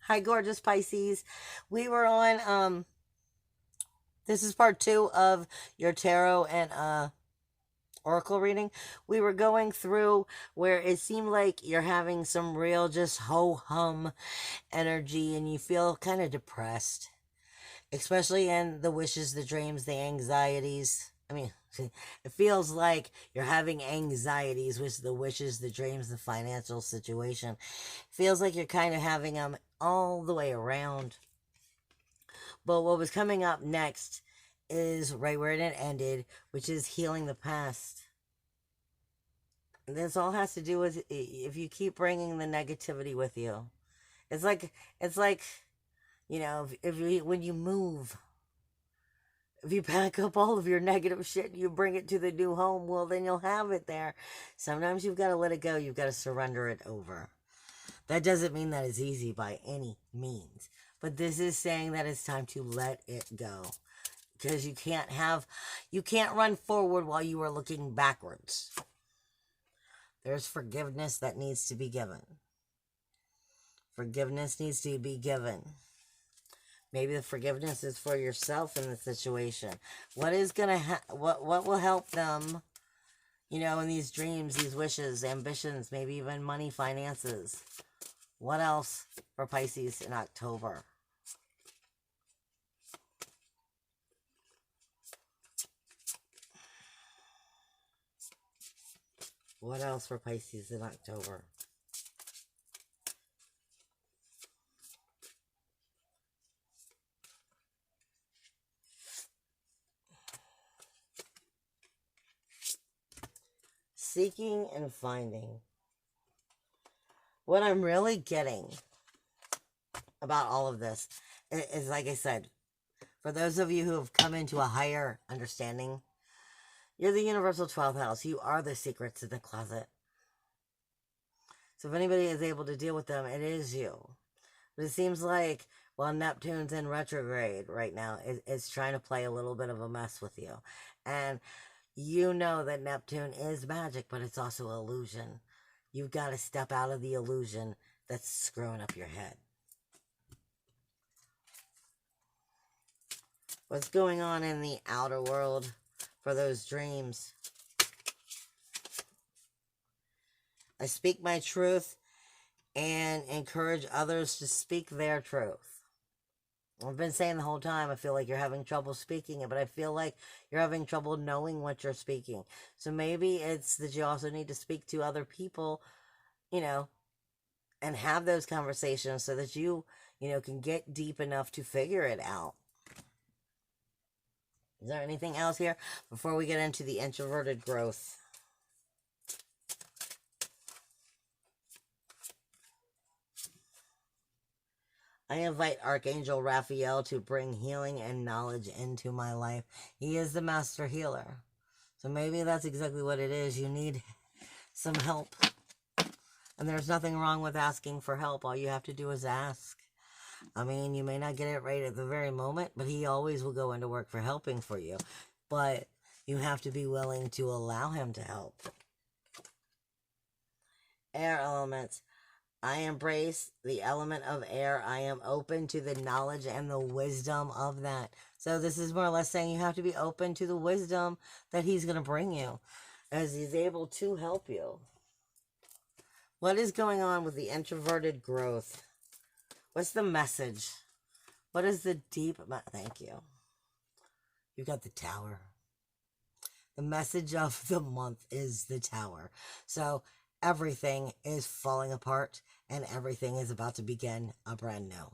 Hi, gorgeous Pisces. We were on, this is part two of your tarot and, oracle reading. We were going through where it seemed like you're having some real just ho-hum energy and you feel kind of depressed, especially in the wishes, the dreams, the anxieties. I mean, it feels like you're having anxieties with the wishes, the dreams, the financial situation. Feels like you're kind of having them all the way around. But what was coming up next is right where it ended, which is healing the past. This all has to do with if you keep bringing the negativity with you. It's like it's like if you when you move, if you pack up all of your negative shit and you bring it to the new home, well then you'll have it there. Sometimes you've got to let it go. You've got to surrender it over. That doesn't mean that it's easy by any means, but this is saying that it's time to let it go. Because you can't run forward while you are looking backwards. There's forgiveness that needs to be given. Forgiveness needs to be given. Maybe the forgiveness is for yourself in the situation. What is gonna what will help them, in these dreams, these wishes, ambitions, maybe even money, finances. What else for Pisces in October? What else for Pisces in October? Seeking and finding. What I'm really getting about all of this is, like I said, for those of you who have come into a higher understanding, you're the universal 12th house. You are the secrets in the closet. So if anybody is able to deal with them, it is you. But it seems like, while Neptune's in retrograde right now, it's trying to play a little bit of a mess with you. And you know that Neptune is magic, but it's also illusion. You've got to step out of the illusion that's screwing up your head. What's going on in the outer world for those dreams? I speak my truth and encourage others to speak their truth. I've been saying the whole time, I feel like you're having trouble speaking it, but I feel like you're having trouble knowing what you're speaking. So maybe it's that you also need to speak to other people, and have those conversations so that you can get deep enough to figure it out. Is there anything else here before we get into the introverted growth? I invite Archangel Raphael to bring healing and knowledge into my life. He is the master healer. So maybe that's exactly what it is. You need some help. And there's nothing wrong with asking for help. All you have to do is ask. I mean, you may not get it right at the very moment, but he always will go into work for helping for you. But you have to be willing to allow him to help. Air elements. I embrace the element of air. I am open to the knowledge and the wisdom of that. So this is more or less saying you have to be open to the wisdom that he's going to bring you as he's able to help you. What is going on with the introverted growth? What's the message? What is the deep... Thank you. You got the Tower. The message of the month is the Tower. So everything is falling apart and everything is about to begin a brand new.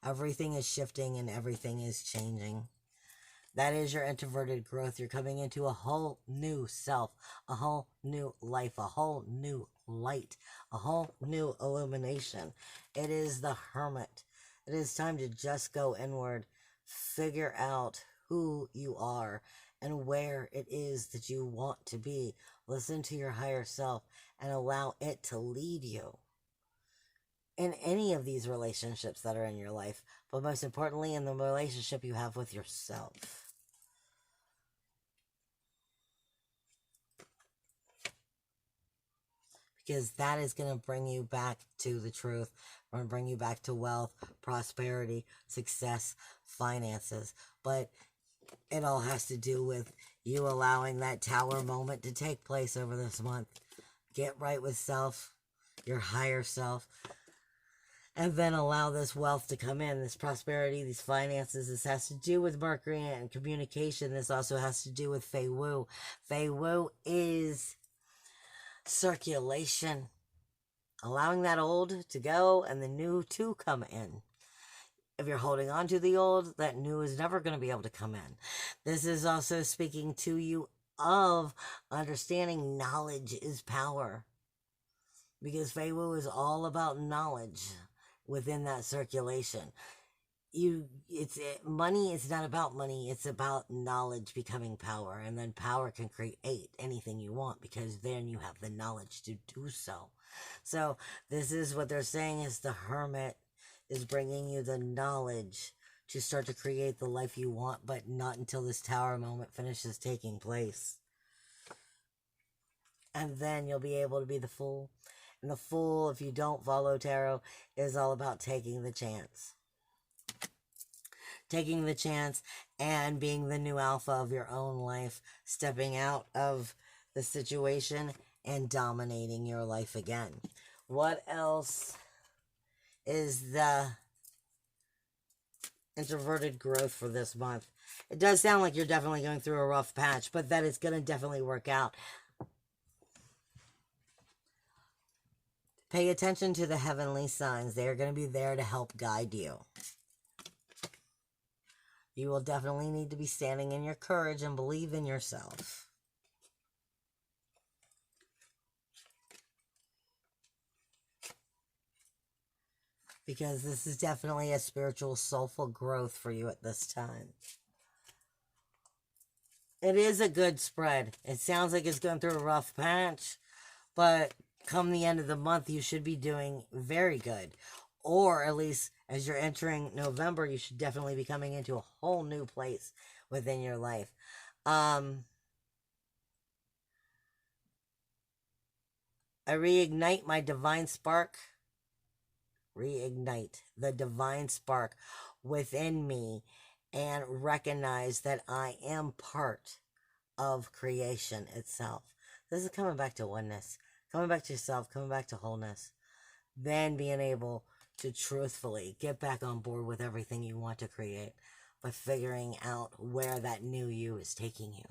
Everything is shifting and everything is changing. That is your introverted growth. You're coming into a whole new self, a whole new life, a whole new light, a whole new illumination. It is the Hermit. It is time to just go inward, figure out who you are and where it is that you want to be. Listen to your higher self and allow it to lead you in any of these relationships that are in your life, but most importantly in the relationship you have with yourself. because that is going to bring you back to the truth. Going to bring you back to wealth, prosperity, success, finances. But it all has to do with you allowing that tower moment to take place over this month. Get right with self, your higher self, and then allow this wealth to come in, this prosperity, these finances. This has to do with Mercury and communication. This also has to do with Fei Wu. Fei Wu is circulation, allowing that old to go and the new to come in. If you're holding on to the old, that new is never going to be able to come in. This is also speaking to you of understanding knowledge is power, because Fei Wu is all about knowledge within that circulation. Money is not about money, it's about knowledge becoming power, and then power can create anything you want because then you have the knowledge to do so. So this is what they're saying is the Hermit is bringing you the knowledge to start to create the life you want, but not until this tower moment finishes taking place. And then you'll be able to be the Fool. And the Fool, if you don't follow tarot, is all about taking the chance. Taking the chance and being the new alpha of your own life, stepping out of the situation and dominating your life again. What else is the introverted growth for this month? It does sound like you're definitely going through a rough patch, but that it's going to definitely work out. Pay attention to the heavenly signs. They are going to be there to help guide you. You will definitely need to be standing in your courage and believe in yourself. Because this is definitely a spiritual, soulful growth for you at this time. It is a good spread. It sounds like it's going through a rough patch, but come the end of the month, you should be doing very good. Or at least as you're entering November, you should definitely be coming into a whole new place within your life. I reignite my divine spark. Reignite the divine spark within me and recognize that I am part of creation itself. This is coming back to oneness, coming back to yourself, coming back to wholeness. Then being able to truthfully get back on board with everything you want to create, but figuring out where that new you is taking you.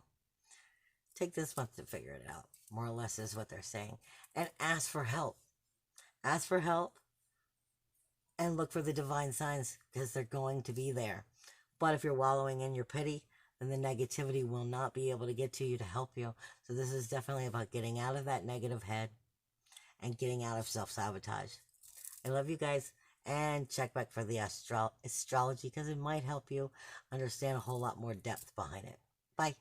Take this month to figure it out, more or less is what they're saying. And ask for help. Ask for help and look for the divine signs, because they're going to be there. But if you're wallowing in your pity, then the negativity will not be able to get to you to help you. So this is definitely about getting out of that negative head and getting out of self-sabotage. I love you guys, and check back for the astrology, because it might help you understand a whole lot more depth behind it. Bye.